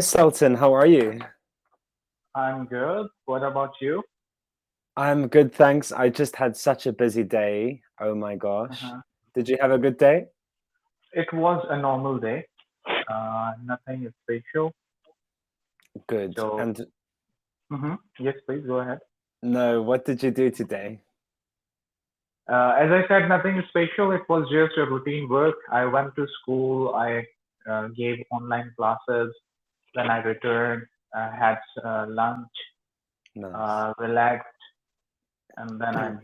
Sultan, how are you? I'm good. What about you? I'm good, thanks. I just had such a busy day. Oh my gosh. Uh-huh. Did you have a good day? It was a normal day. Nothing special. Good. So, And yes, please go ahead. no, what did you do today? As I said, nothing special. It was just a routine work. I went to school. I gave online classes. Then I returned, had lunch, Nice. relaxed, and then I.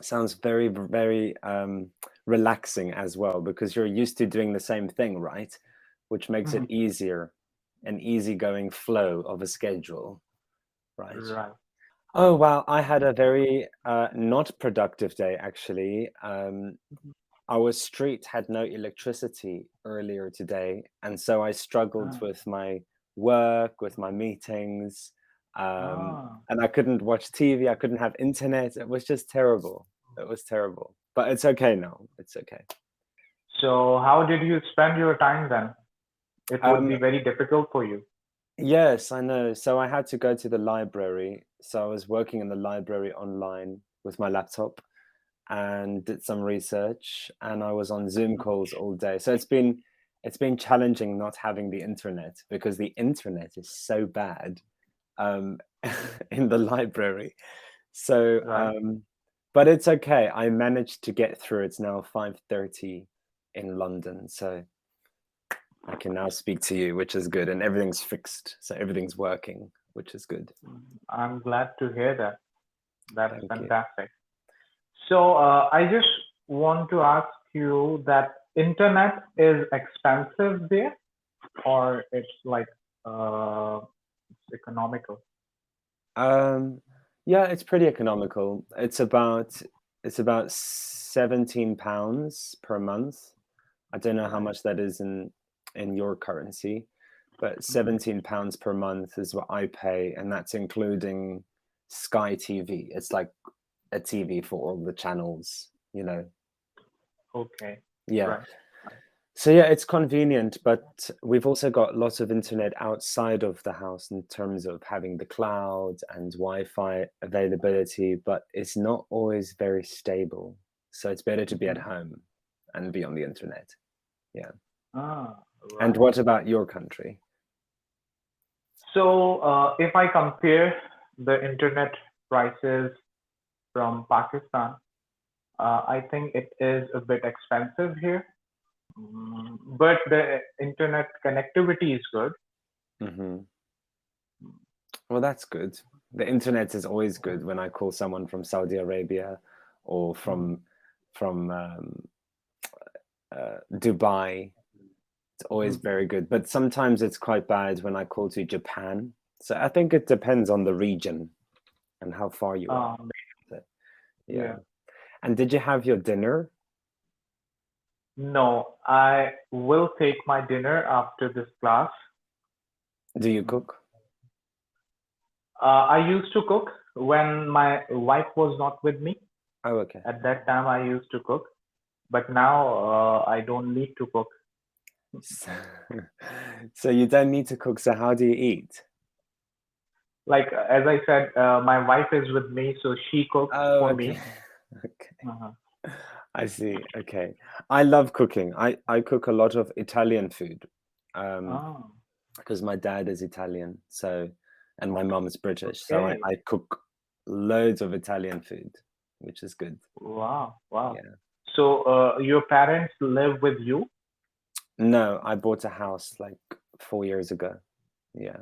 Sounds very, very relaxing as well because you're used to doing the same thing, right? Which makes it Mhm. easier, an easygoing flow of a schedule, right? Right. Oh, wow. I had a very not productive day, actually. Our street had no electricity earlier today, and so I struggled Ah, with my work, with my meetings, ah. and I couldn't watch TV. I couldn't have internet. It was just terrible. It was terrible. But it's okay now. It's okay. So, how did you spend your time then? It would Um, be very difficult for you. yes, I know. So I had to go to the library. So I was working in the library online with my laptop and did some research, and I was on Zoom calls all day. So it's been challenging not having the internet because the internet is so bad um, in the library. So, Right. but it's okay. I managed to get through. It's now 5:30 in London, so I can now speak to you, which is good, and everything's fixed, so everything's working, which is good. I'm glad to hear that. That's Thank you. fantastic. So I just want to ask you that internet is expensive there, or it's like it's economical? Um, yeah, it's pretty economical. It's about £17 per month. I don't know how Right. much that is in your currency, but Mhm. £17 per month is what I pay, and that's including Sky TV. It's like a TV for all the channels. Okay. Yeah. Right. So yeah, it's convenient, but we've also got lots of internet outside of the house in terms of having the cloud and Wi-Fi availability, but it's not always very stable. So it's better to be at Mhm. home and be on the internet. Yeah. Ah, And right. what about your country? So if I compare the internet prices from Pakistan, I think it is a bit expensive here. But the internet connectivity is good. Hmm. Well, that's good. The internet is always good when I call someone from Saudi Arabia or Mhm. from Dubai. It's always Mhm. very good, but sometimes it's quite bad when I call to Japan. So I think it depends on the region and how far you are. Um, So, yeah. yeah. And did you have your dinner? No, I will take my dinner after this class. Do you Mhm. cook? I used to cook when my wife was not with me. Oh, okay. At that time, I used to cook, but now I don't need to cook. So, so you don't need to cook. So how do you eat? Like as I said, my wife is with me, so she cooks Oh, for okay. me. Okay. Uh-huh. I see. Okay. I love cooking. I cook a lot of Italian food. Um, Oh, because my dad is Italian, so and my mom's British, so I, okay. I cook loads of Italian food, which is good. Wow, wow. Yeah. So your parents live with you? No, I bought a house like 4 years ago. Yeah.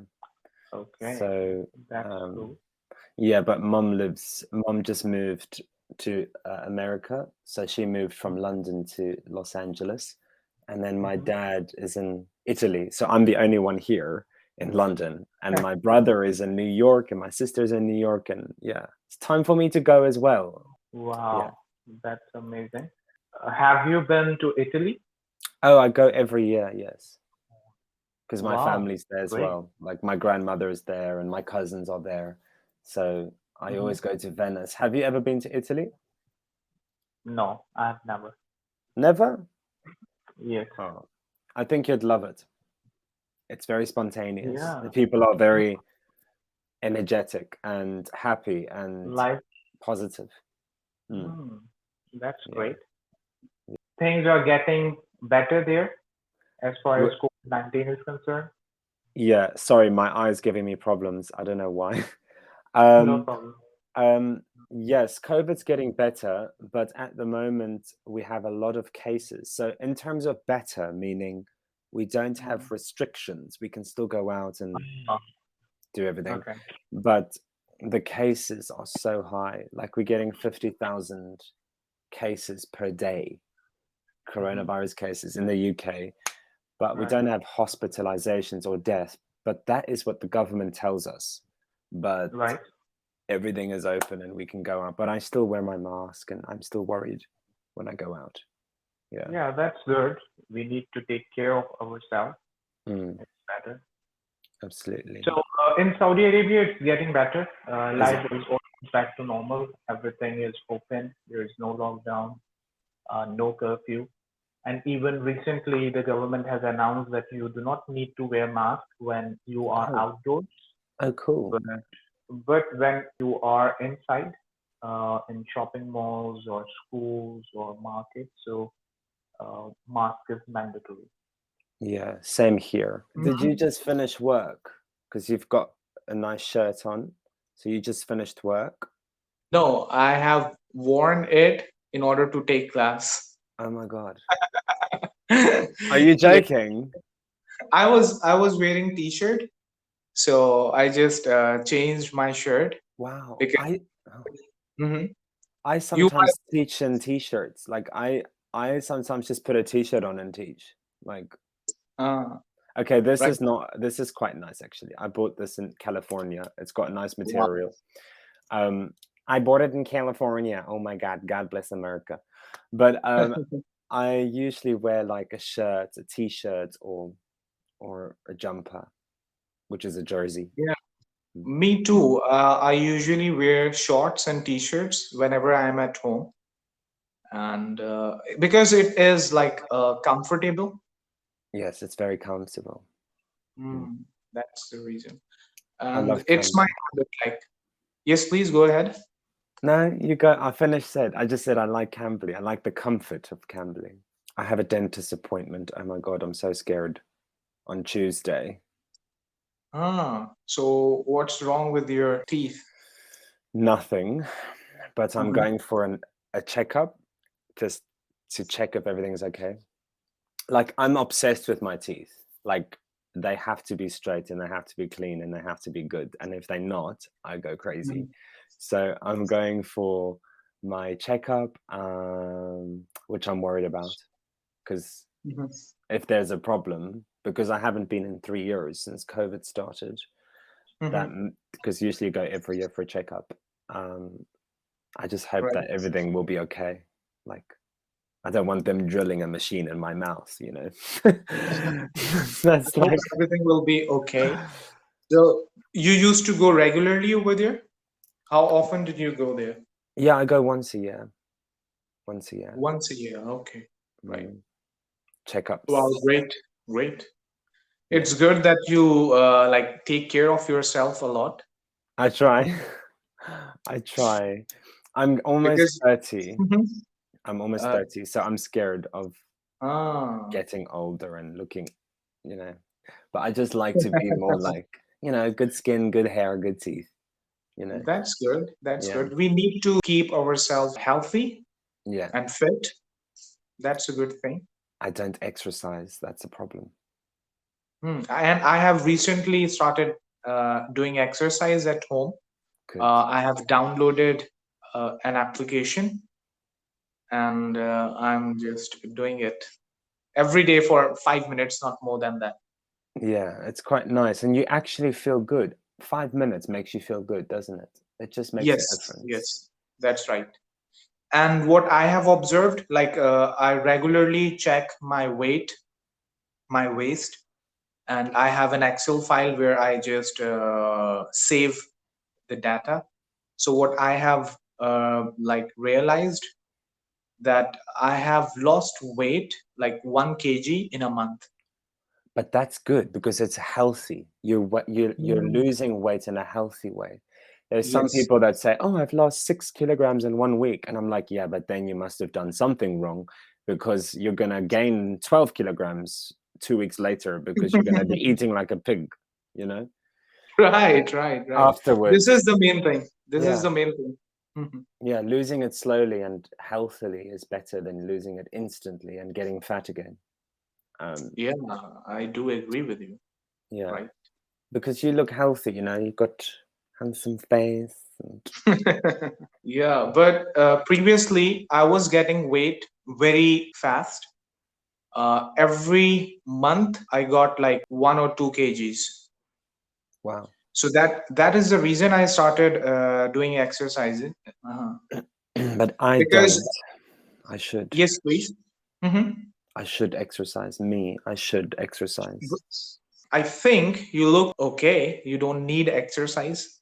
Okay, So that's um cool. yeah, but mom just moved to America. So she moved from London to Los Angeles. And then my Hmm. dad is in Italy. So I'm the only one here in London. And my brother is in New York and my sister's in New York. And yeah, it's time for me to go as well. Yeah. Wow, that's amazing. Have you been to Italy? Oh, I go every year, yes. Because my Wow, family's there as great. well. Like my grandmother is there and my cousins are there. So I Hmm. always go to Venice. Have you ever been to Italy? No, I've never. Never? Yes. Oh, I think you'd love it. It's very spontaneous. The Yeah. people are very energetic and happy and Life. positive. Mm, Hmm. That's yeah. great. Things are getting better there as far as W- COVID-19 is concerned. Yeah, sorry, my eye's giving me problems. I don't know why. No Um, problem. yes, COVID's getting better, but at the moment we have a lot of cases. So in terms of better, meaning we don't have Mhm. restrictions, we can still go out and Oh, do everything, okay. but the cases are so high. Like we're getting 50,000 cases per day, Hmm. coronavirus cases in the UK, but we Right. don't have hospitalizations or death. But that is what the government tells us. But Right. everything is open and we can go out. But I still wear my mask and I'm still worried when I go out. Yeah. Yeah, that's good. We need to take care of ourselves. Mm, It's better. absolutely. So in Saudi Arabia, it's getting better. Is Life it? is almost back to normal. Everything is open. There is no lockdown, no curfew. And even recently, the government has announced that you do not need to wear mask when you are Oh, outdoors, oh, cool. but when you are inside, in shopping malls or schools or markets, so mask is mandatory. Yeah, same here. Did you Mhm. just finish work? Because you've got a nice shirt on. So you just finished work? No, I have worn it in order to take class. Oh my God. Are you Yeah, joking? I was wearing t-shirt, so I just changed my shirt Wow. because Oh, Mhm. I You might sometimes teach in t-shirts. Like I sometimes just put a t-shirt on and teach. Like, uh, okay, right. this is quite nice actually. I bought this in California. It's got nice Wow. material. Um, I bought it in California. Oh my God, God bless America. But I usually wear like a shirt, a t-shirt, or a jumper, which is a jersey. Yeah, Mm. me too. I usually wear shorts and t-shirts whenever I'm at home, and because it is like comfortable. Yes, it's very comfortable. Mm. Mm, that's the reason. I And love it's my Cambly. habit. Like, yes, please go ahead. No, you go. I finished said. I just said I like Cambly. I like the comfort of Cambly. I have a dentist appointment. Oh my God, I'm so scared on Tuesday. So what's wrong with your teeth? Nothing, but I'm Mhm. going for a checkup just to check if everything's okay. Like I'm obsessed with my teeth. Like they have to be straight and they have to be clean and they have to be good. And if they're not, I go crazy. Mhm. So I'm going for my checkup, which I'm worried about because Mhm. if there's a problem, because I haven't been in 3 years since COVID started, that Mhm. because usually you go every year for a checkup. I just hope Right. that everything will be okay. Like I don't want them drilling a machine in my mouth, you know. I That's hope like, everything will be okay. So you used to go regularly over there? How often did you go there? yeah, I go once a year. Once a year. Once a year. Okay. Right. Mm, Wow, checkups. great. Great. Yeah, It's good that you like take care of yourself a lot I try. I try. I'm almost because 30. Mhm. I'm almost uh, 30, so I'm scared of ah, getting older and looking, you know. But I just like to be more like, good skin, good hair, good teeth, you know. that's good. That's Yeah. good. We need to keep ourselves healthy Yeah. and fit. That's a good thing. I don't exercise. That's a problem. And I have recently started doing exercise at home. Good. I have downloaded an application and I'm just doing it every day for 5 minutes, not more than that. Yeah, it's quite nice. And you actually feel good. 5 minutes makes you feel good, doesn't it? It just makes a Yes, difference. yes, that's right. And what I have observed, like I regularly check my weight, my waist, and I have an Excel file where I just save the data. So what I have like realized that I have lost weight like 1 kg in a month. But that's good because it's healthy. You're Mm, losing weight in a healthy way. There's some yes. people that say, "Oh, I've lost 6 kilograms in 1 week," and I'm like, "Yeah, but then you must have done something wrong because you're gonna gain 12 kilograms 2 weeks later because you're gonna be eating like a pig, you know, Right, right, right. This afterwards." is the main thing. This is Yeah, the main thing. Mhm. yeah. Losing it slowly and healthily is better than losing it instantly and getting fat again. Um, Yeah, I do agree with you. yeah. Right. Because you look healthy, you've got handsome face and Yeah, but previously I was getting weight very fast. Every month I got like 1 or 2 kgs. wow. So that is the reason I started doing exercising. But I Because don't. I should. yes, please. Hmm. I should exercise. I should exercise. I think you look okay. You don't need exercise.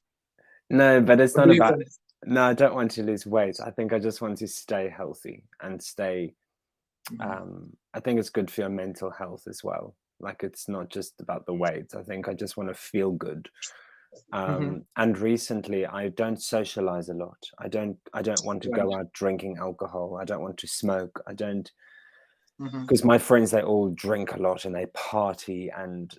No, but it's What not do you about. think? No, I don't want to lose weight. I think I just want to stay healthy and stay. Mhm. I think it's good for your mental health as well. Like it's not just about the weight. I think I just want to feel good. Mhm. And recently, I don't socialize a lot. I don't want to Right. go out drinking alcohol. I don't want to smoke. I don't Mhm. because my friends they all drink a lot and they party and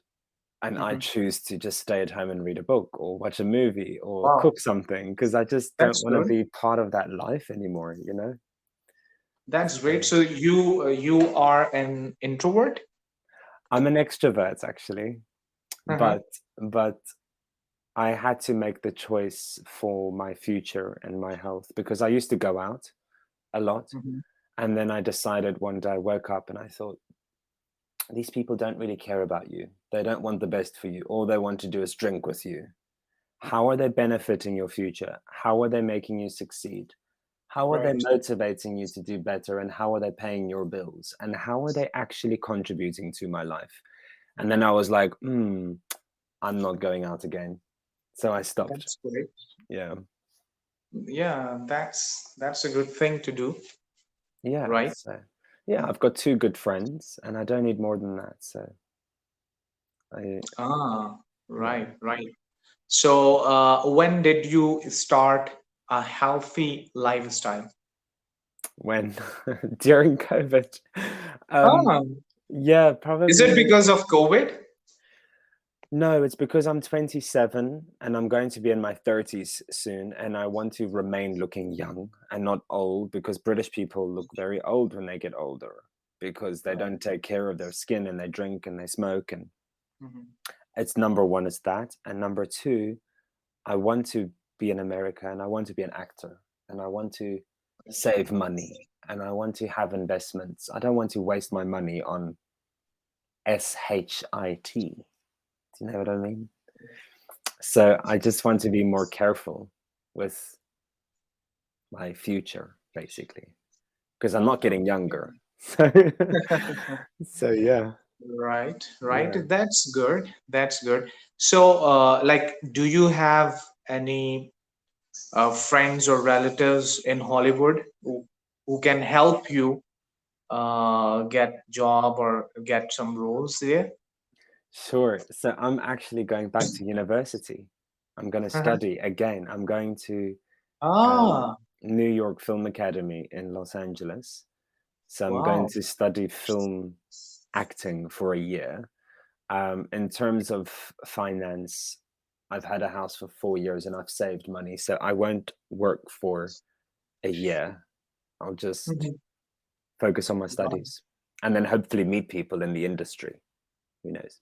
I Mhm. choose to just stay at home and read a book or watch a movie or Wow, cook something because I just don't that's want to good. be part of that life anymore, you know? That's great. So So you are an introvert? I'm an extrovert actually, Uh-huh. but but I had to make the choice for my future and my health because I used to go out a lot Mhm. and then I decided one day I woke up and I thought these people don't really care about you. They don't want the best for you. All they want to do is drink with you. How are they benefiting your future? How are they making you succeed? How are they Right. motivating you to do better? And how are they paying your bills? And how are they actually contributing to my life? And then I was like, I'm not going out again. So I stopped. That's great. Yeah. Yeah, that's a good thing to do, Yeah. right? So, yeah, I've got two good friends and I don't need more than that. So I, Ah, yeah. right, right. So, when did you start a healthy lifestyle? When during COVID, um, Ah, yeah, is it probably. because of COVID? No, it's because I'm 27 and I'm going to be in my 30s soon, and I want to remain looking young and not old because British people look very old when they get older because they Right. don't take care of their skin and they drink and they smoke. And Mhm. it's number one is that. And number two, I want to be in America and I want to be an actor and I want to save money and I want to have investments. I don't want to waste my money on SHIT. Do you know what I mean? So I just want to be more careful with my future, basically, because I'm not getting Okay. younger. So yeah, Right, right. yeah. That's good. That's good. So, like, do you have any friends or relatives in Hollywood who can help you get job or get some roles there? Sure. So I'm actually going back to university. I'm going to Uh-huh. study again. I'm going to Ah, New York Film Academy in Los Angeles. So I'm going wow. to study film acting for a year. In terms of finance, I've had a house for 4 years and I've saved money. So I won't work for a year. I'll just Mhm. focus on my Wow. studies and then hopefully meet people in the industry. Who knows?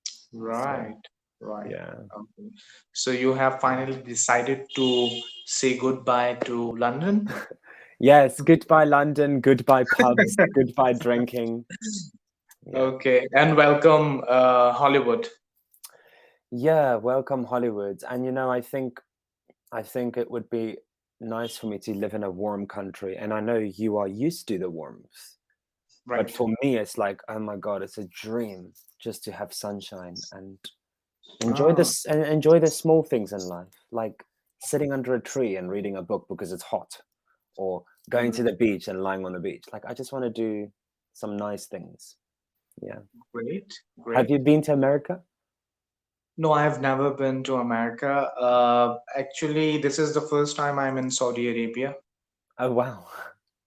So, Right, right. yeah. Okay. So you have finally decided to say goodbye to London? Yes, goodbye London, goodbye pubs, goodbye drinking. Yeah. Okay, and welcome Hollywood. Yeah, welcome Hollywood. And I think it would be nice for me to live in a warm country. And I know you are used to the warmth. But Right. for me, it's like, oh my God, it's a dream just to have sunshine and Ah, enjoy the small things in life, like sitting under a tree and reading a book because it's hot, or going to mhm. the beach and lying on the beach. Like I just want to do some nice things. Yeah. Great, Have great. you been to America? No, I've never been to America. Actually, this is the first time I'm in Saudi Arabia. Oh wow.